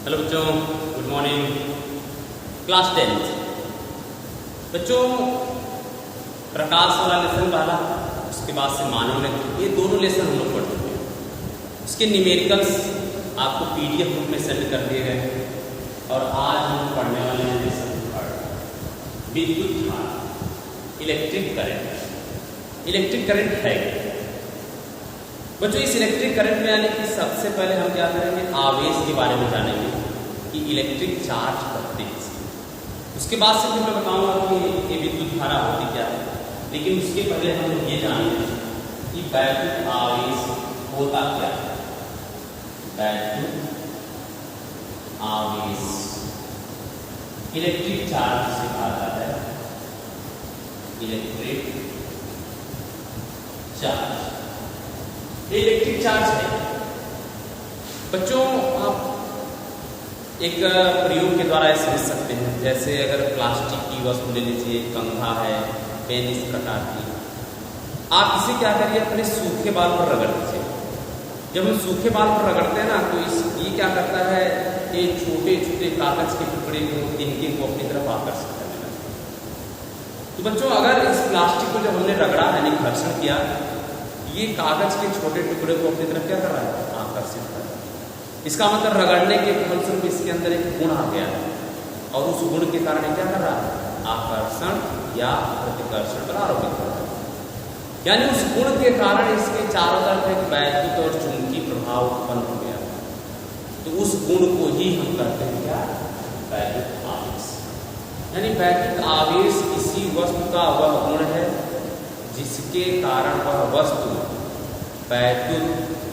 Hello बच्चों, good morning. Class 10 बच्चों, प्रकाश वाला लेसन पहला, उसके बाद से मानव लेसन, ये दोनों लेसन हम लोग पढ़ चुके हैं। उसके न्यूमेरिकल्स आपको PDF रूप में सेंड कर दिए गए हैं और आज हम पढ़ने वाले हैं लेसन थर्ड, विद्युत धारा, इलेक्ट्रिक करंट। इलेक्ट्रिक करंट है बच्चों, इस इलेक्ट्रिक करंट में आने की सबसे पहले हम क्या करेंगे, आवेश के बारे में जानेंगे कि इलेक्ट्रिक चार्ज करते हैं। उसके बाद से फिर मैं बताऊंगा कि ये विद्युत धारा होती क्या है, लेकिन उसके पहले हम ये जानेंगे कि वैद्युत आवेश होता क्या है। वैद्युत आवेश इलेक्ट्रिक चार्ज से कहा जाता है, इलेक्ट्रिक चार्ज। इलेक्ट्रिक चार्ज है बच्चों, आप एक प्रयोग के द्वारा समझ सकते हैं। जैसे अगर प्लास्टिक की वस्तु ले लीजिए, कंघा है, पेन इस प्रकार की, आप इसे क्या करिए, अपने सूखे बाल पर रगड़ दीजिए। जब हम सूखे बाल पर रगड़ते हैं ना, तो ये क्या करता है, ये छोटे छोटे कागज के टुकड़े को, तिनके को अपनी तरफ आकर्षित करने लगता है। तो बच्चों, अगर इस प्लास्टिक को जब हमने रगड़ा यानी घर्षण किया, ये कागज के छोटे टुकड़े को अपनी तरफ क्या कर रहा है, आकर्षित कर रहा है। इसका मतलब रगड़ने के फलस्वरूप इसके अंदर एक गुण आ गया है और उस गुण के कारण क्या कर रहा है, आकर्षण या प्रतिकर्षण पर आरोपित कर रहा है। यानी उस गुण के कारण इसके चारों तरफ एक वैद्युत और चुंबकीय प्रभाव उत्पन्न हो गया। तो उस गुण को ही हम कहते हैं क्या, वैद्युत आवेश। यानी वैद्युत आवेश किसी वस्तु का वह गुण है जिसके कारण वह वस्तु वैद्युत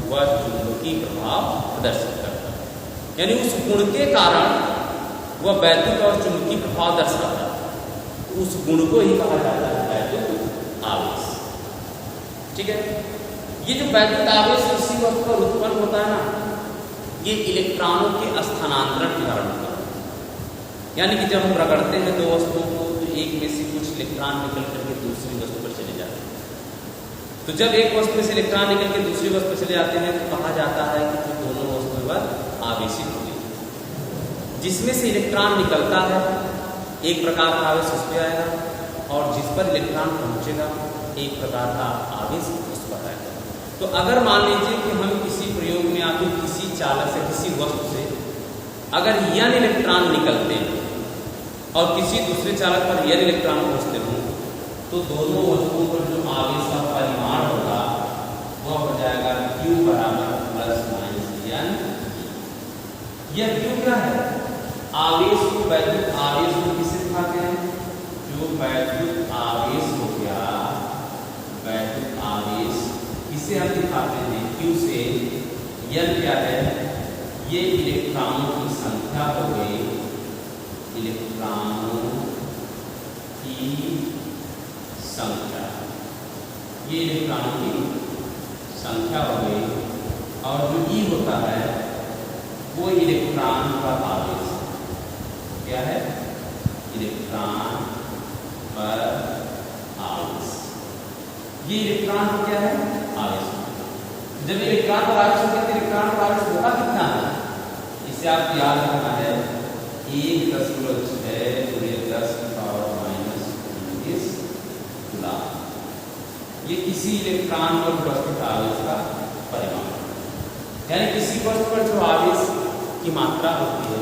व चुंबकीय प्रभाव प्रदर्शित करता है। यानी उस गुण के कारण वह वैद्युत और चुंबकीय प्रभाव दर्शाता है, उस गुण को ही कहा जाता है वैद्युत आवेश। ठीक है, ये जो वैद्युत आवेश किसी वस्तु पर उत्पन्न होता है ना, ये इलेक्ट्रॉनों के स्थानांतरण के कारण होता है। यानी कि जब हम रगड़ते हैं दो वस्तुओं को, तो एक में से कुछ इलेक्ट्रॉन निकल करके दूसरी वस्तु पर चले जाते हैं। तो जब एक वस्तु से इलेक्ट्रॉन निकल के दूसरी वस्तु पर चले जाते हैं, तो कहा जाता है कि जो दोनों वस्तुओं पर आवेशित होती है। जिसमें से इलेक्ट्रॉन निकलता है, एक प्रकार का आवेश उस पर आएगा, और जिस पर इलेक्ट्रॉन पहुंचेगा, एक प्रकार का आवेश उस पर आएगा। तो अगर मान लीजिए कि हम किसी प्रयोग में या फिर किसी चालक से, किसी वस्तु से अगर n इलेक्ट्रॉन निकलते हैं और किसी दूसरे चालक पर n इलेक्ट्रॉन पहुंचते हों, तो दोनों वस्तुओं पर जो आवेश का परिमाण होगा वह हो जाएगा Q बराबर प्लस माइनस n। यह Q क्या है, आवेश को, वैद्युत आवेश को किससे दिखाते हैं, जो वैद्युत आवेश हो गया, वैद्युत आवेश किसे हम दिखाते हैं, Q से। n क्या है, ये इलेक्ट्रॉनों की संख्या हो गई, इलेक्ट्रॉनों की संख्या, ये इलेक्ट्रॉनों की संख्या हो गई, और जो E होता है वो इलेक्ट्रॉन का आवेश क्या है, इलेक्ट्रॉन पर आवेश। ये इलेक्ट्रॉन क्या है, आवेश। जब इलेक्ट्रॉन पर आवेश होगा तो इलेक्ट्रॉन पर आवेश होगा कितना है, इसे आप याद रखना है, 1.6 × 10⁻⁻⁻⁰ कूलम। ये किसी इलेक्ट्रॉन पर उपस्थित आवेश का परिमाण है। यानी किसी वस्तु पर जो आवेश की मात्रा होती है,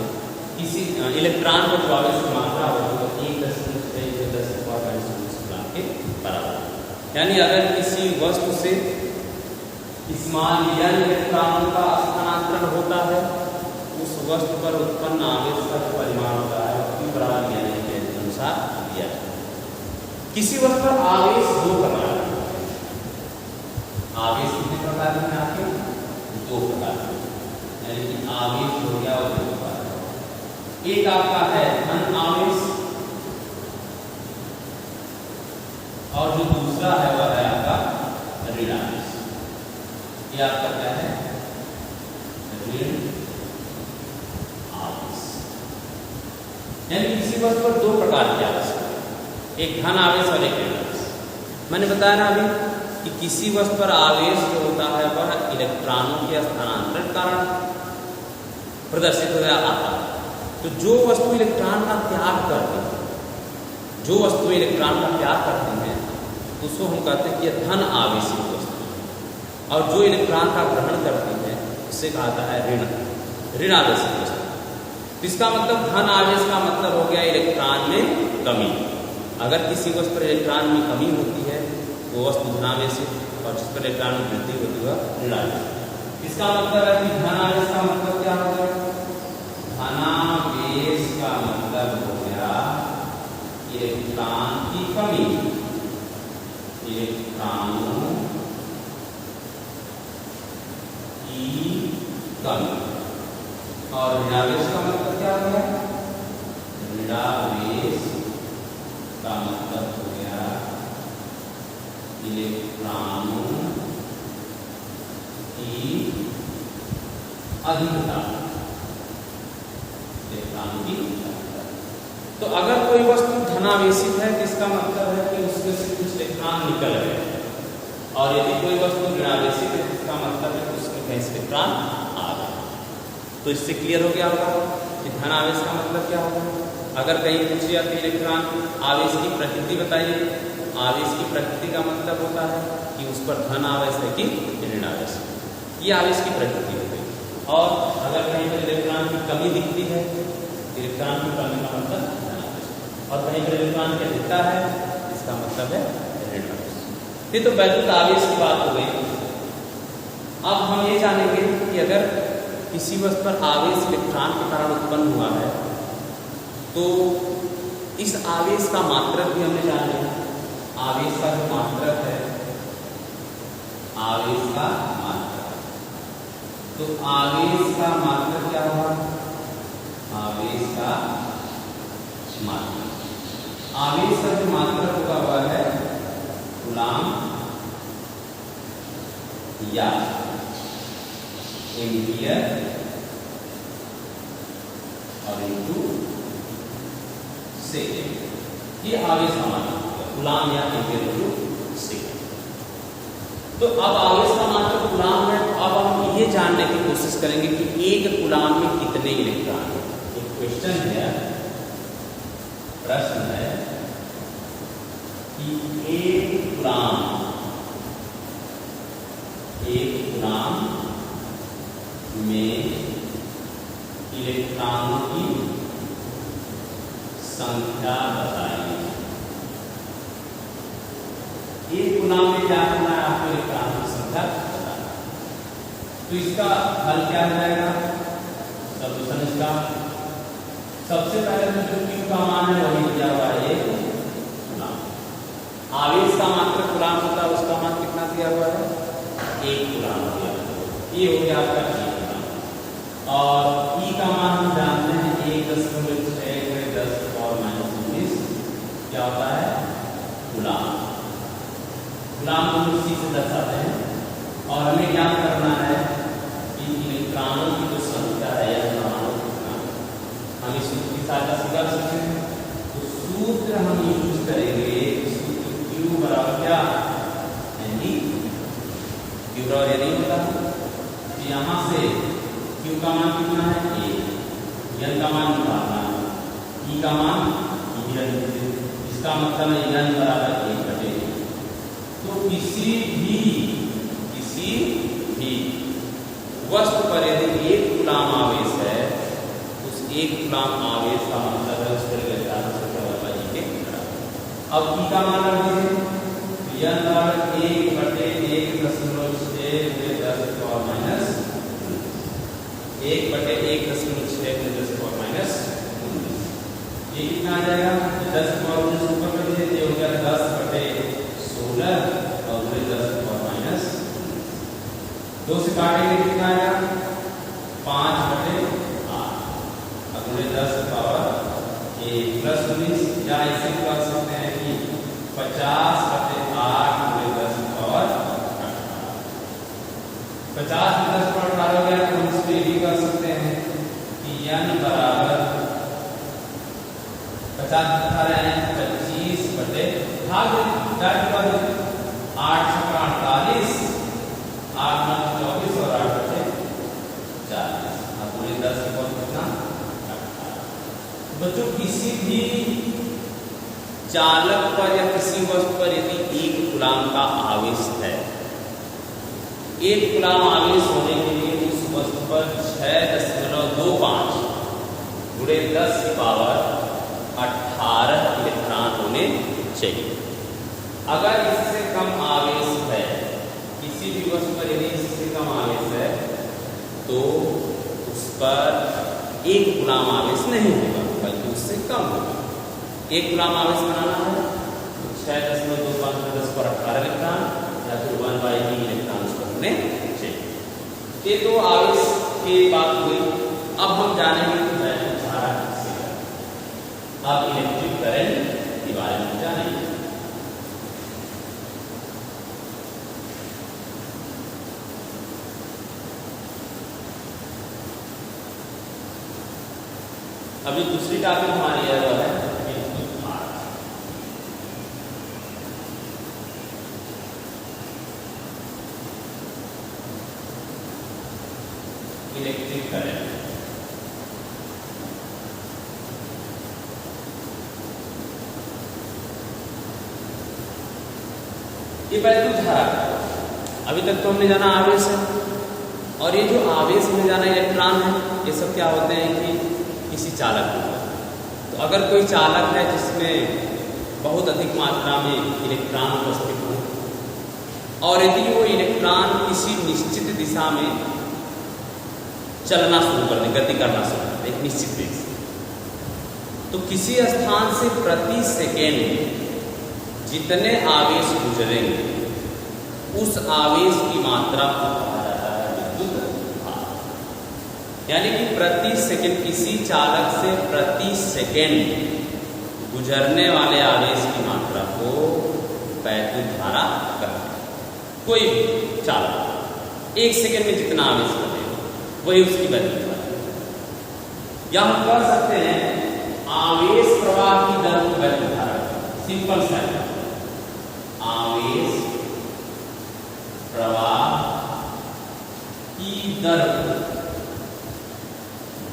किसी इलेक्ट्रॉन पर जो आवेश की मात्रा होती है, 1.6 × 10⁻⁻⁻⁰ कूलम के बराबर। यानी अगर किसी वस्तु से मान n इलेक्ट्रॉनों का स्थानांतरण होता है, उस वस्तु पर उत्पन्न आवेश का जो परिमाण होता है Q बराबर n के अनुसार दिया जाता है। किसी वस्तु पर आवेश दो प्रकार के होते हैं। आवेश कितने प्रकार के आते हैं, दो प्रकार के, यानी कि आवेश हो गया और दो प्रकार। एक आपका है धन आवेश, और जो दूसरा है वह है आपका ऋण आवेश। ये आपका क्या है, ऋण आवेश। यानी किसी वस्तु पर दो प्रकार के आवेश, एक धन आवेश और एक ऋण आवेश। मैंने बताया ना अभी कि किसी वस्तु पर आवेश जो होता है वह इलेक्ट्रॉनों के स्थानांतरण कारण प्रदर्शित हो आता है। तो जो वस्तु इलेक्ट्रॉन का त्याग करती है, जो वस्तु इलेक्ट्रॉन का त्याग करती है उसको हम कहते हैं कि धन आवेशित वस्तु, और जो इलेक्ट्रॉन का ग्रहण करती है उससे कहा जाता है ऋण आवेशित वस्तु। तो इसका मतलब धन आवेश का मतलब हो गया इलेक्ट्रॉन में कमी। अगर किसी वस्तु पर इलेक्ट्रॉन में कमी होती है वो वस्तु धनावेशित, और जिस पर इलेक्ट्रॉन में वृद्धि होती है ऋणावेशित। इसका मतलब है कि धनावेश का मतलब क्या होगा? धनावेश का मतलब हो गया इलेक्ट्रॉन की कमी, इलेक्ट्रॉनों की कमी। और ऋणावेश का मतलब क्या हो गया? ऋणावेश का मतलब हो गया इलेक्ट्रॉनों की अधिकता, इलेक्ट्रॉनों की अधिकता। तो अगर कोई वस्तु धनावेशित है तो इसका मतलब है कि उसमें से कुछ इलेक्ट्रॉन निकल गए, और यदि कोई वस्तु ऋणावेशित है इसका मतलब है कि उसमें कहीं से इलेक्ट्रॉन आ गए। तो इससे क्लियर हो गया होगा कि धनावेश का मतलब क्या होगा। अगर कहीं पूछ लिया कि इलेक्ट्रॉन आवेश की प्रकृति बताइए, आवेश की प्रकृति का मतलब होता है कि उस पर धन आवेश है कि ऋण आवेश, ये आवेश की प्रकृति हो गई। और अगर कहीं पर इलेक्ट्रॉन की कमी दिखती है, इलेक्ट्रॉन की कमी का मतलब धन आवेश, और कहीं पर इलेक्ट्रॉन की अधिकता है इसका मतलब है ऋण आवेश। ये तो वैद्युत आवेश की बात हो गई। अब हम ये जानेंगे कि अगर किसी वस्तु पर आवेश इलेक्ट्रॉन के कारण उत्पन्न हुआ है तो इस आवेश का मात्रक भी हमने जान लिया। आवेश का जो मात्रक है, आवेश का मात्रक, तो आवेश का मात्रक क्या हुआ? आवेश का मात्रक, आवेश का जो मात्रक होगा वह है कूलाम या एम्पियर और इनटू सेकेंड। ये आवेश का मात्रक होगा, कूलाम या एम्पियर इनटू सेकेंड। तो अब आवेश का मात्रक कूलाम है। तो अब हम ये जानने की कोशिश करेंगे कि एक कूलाम में कितने इलेक्ट्रॉन हैं। एक क्वेश्चन है, प्रश्न है कि एक कूलाम में इलेक्ट्रॉनों की संख्या बताइए। एक कूलाम में क्या करना है आपको? इलेक्ट्रॉनों की संख्या बताना। तो इसका हल क्या हो जाएगा? सॉल्यूशन इसका सबसे पहले तो जो Q का मान है वही दिया हुआ है, एक कूलाम। आवेश का मात्रक कूलाम होता है, उसका मान कितना दिया हुआ है? एक कूलाम दिया हुआ है। ये हो गया आपका Q। और E का मान हम जानते हैं 1.6×10⁻⁻19 क्या होता है? कूलाम। कूलाम को C से दर्शाते हैं। और हमें क्या करना है कि इलेक्ट्रॉनों की जो संख्या है या परमाणु की संख्या हम इस सूत्र की सहायता से कर सकते हैं। तो सूत्र हम यूज करेंगे, सूत्र Q बराबर क्या? यानी Q बराबर यानी होता है कि यहाँ से Q का मान कितना है? 1। N का मान निकालना है, E का मान इसका मतलब है N बराबर 1/1। तो किसी भी वस्तु पर यदि एक कूलाम आवेश है, उस एक कूलाम आवेश का मतलब है उस पर इलेक्ट्रॉन संख्या बराबर E के बराबर। अब E का मान रख दीजिए, तो N बराबर 1/1.6×10⁻⁻19। ये कितना आ जाएगा? 10⁻⁻19 ऊपर कर दीजिए, हो गया 10/16 और 10⁻⁻। 2 से काटेंगे कितना आएगा? 5/8। अब 10⁻1 प्लस 19, या इसे कर सकते हैं कि 50/8 10⁻18। 50 में 10/18 हो गया। तो हम इसको भी कर सकते हैं कि N बराबर 50 18 यानी 25/8 8 8 9 24 और 8/40। अब पूरे 10 की किसी भी चालक पर या किसी वस्तु पर यदि एक कूलाम का आवेश है, एक कूलाम आवेश होने के लिए उस वस्तु पर 6.25 गुणे 10 की पावर 18 इलेक्ट्रॉन होने चाहिए। अगर इससे कम आवेश है, किसी भी वस्तु पर यदि इससे कम आवेश है तो उस पर एक कूलाम आवेश नहीं होगा बल्कि उससे कम होगा। एक कूलाम आवेश बनाना है तो 6.25 10 पर 18 इलेक्ट्रॉन या फिर 1/e इलेक्ट्रॉन उस पर होने चाहिए। ये तो आवेश की बात हुई। अब हम जानेंगे कि वैद्युत धारा किससे है। अब इलेक्ट्रिक करंट के बारे में जानेंगे। अभी दूसरी टॉपिक हमारी है वो है विद्युत धारा। Electric current. ये वैद्युत धारा, अभी तक तो हमने जाना आवेश है, और ये जो आवेश में जाना इलेक्ट्रॉन है, ये सब क्या होते हैं कि किसी चालक में। तो अगर कोई चालक है जिसमें बहुत अधिक मात्रा में इलेक्ट्रॉन उपस्थित हो और यदि वो इलेक्ट्रॉन किसी निश्चित दिशा में चलना शुरू कर दे, गति करना शुरू कर दे एक निश्चित वेग से, तो किसी स्थान से प्रति सेकेंड जितने आवेश गुजरेंगे उस आवेश की मात्रा को कहा जाता है विद्युत धारा। यानी कि प्रति सेकेंड किसी चालक से प्रति सेकेंड गुजरने वाले आवेश की मात्रा को वैद्युत धारा कहते हैं। कोई भी चालक एक सेकेंड में जितना आवेश करेगा वही उसकी वैद्युत धारा। या हम कह सकते हैं आवेश प्रवाह की दर को वैद्युत धारा। सिंपल सा आवेश प्रवाह की दर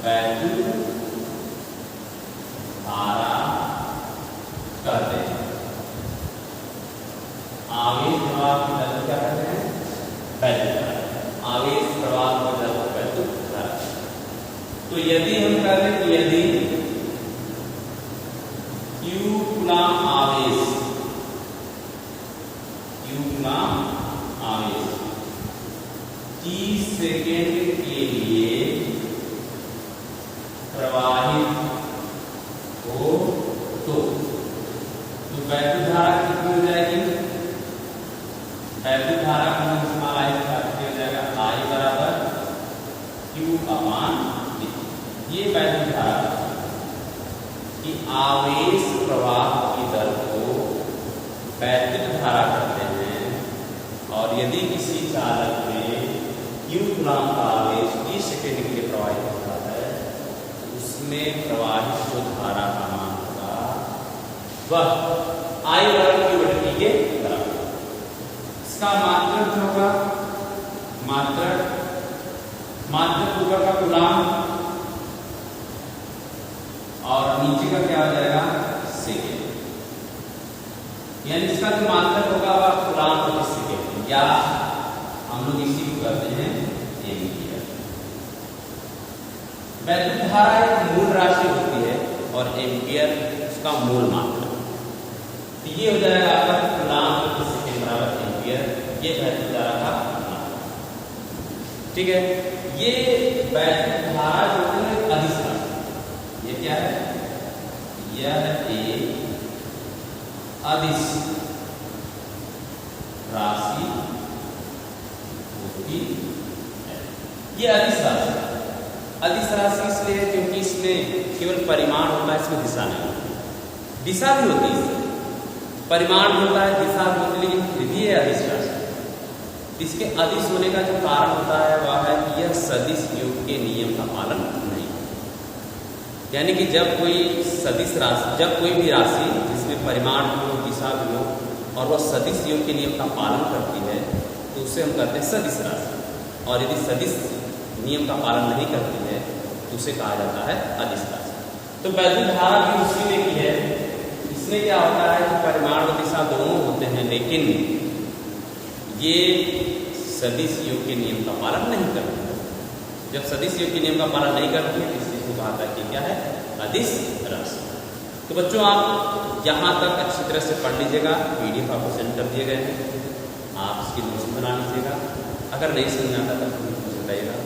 वैद्युत धारा कहते हैं। आवेश प्रवाह की दर क्या कहते हैं? वैद्युत धारा। आवेश प्रवाह की दर वैद्युत धारा। तो यदि हम कहते हैं कि यदि Q कूलाम आवेश, Q कूलाम आवेश 30 सेकेंड के लिए प्रवाहित हो तो वैद्युत धारा कितनी हो जाएगी? वैद्युत धारा को हम समाहित करते हो जाएगा I बराबर Q/V। ये वैद्युत धारा कि आवेश प्रवाह की दर को वैद्युत धारा कहते हैं। और यदि किसी चालक में Q कूलाम का आवेश 30 सेकेंड के लिए प्रवाहित होता है तो उसमें प्रवाहित जो धारा का मान होगा वह I बराबर Q/T के बराबर। इसका मात्रक जो होगा, मात्रक ऊपर का कूलाम और नीचे का क्या हो जाएगा? सेकेंड। यानी इसका जो मात्रक होगा वह कूलाम प्रति सेकेंड, या हम लोग इसी को कहते हैं एम्पीयर। वैद्युत धारा एक मूल राशि होती है और एम्पीयर उसका मूल मात्रक। तो ये हो जाएगा आपका कूलाम प्रति सेकेंड बराबर एम्पीयर। ये वैद्युत धारा का मात्रक, ठीक है। ये वैद्युत धारा जो है अदिश राशि। ये क्या है? यह एक अदिश राशि होती है। ये अदिश राशि, अदिश राशि इसलिए है क्योंकि इसमें केवल परिमाण होता है, इसमें दिशा नहीं होती। दिशा भी होती है, परिमाण होता है, दिशा भी होती है, लेकिन फिर भी ये अदिश राशि। इसके अदिश होने का जो कारण होता है वह है कि यह सदिश योग के नियम का पालन नहीं। यानी कि जब कोई सदिश राशि, जब कोई भी राशि जिसमें परिमाण भी हो, दिशा भी हो और वह सदिश योग के नियम का पालन करती है तो उसे हम कहते हैं सदिश राशि। और यदि सदिश नियम का पालन नहीं करती है तो उसे कहा जाता है अदिश राशि। तो वैद्युत धारा भी उसी में की है। इसमें क्या होता है कि परिमाण व दिशा दोनों होते हैं, लेकिन ये सदिश योग के नियम का पालन नहीं करते। जब सदिश योग के नियम का पालन नहीं करते हैं, इस चीज को कहा था कि क्या है, अदिश राशि। तो बच्चों आप यहाँ तक अच्छी तरह से पढ़ लीजिएगा, PDF आपको सेंड कर दिए गए हैं, आप इसकी नोट्स बना लीजिएगा। अगर नहीं समझ आता तो मुझे बताइएगा।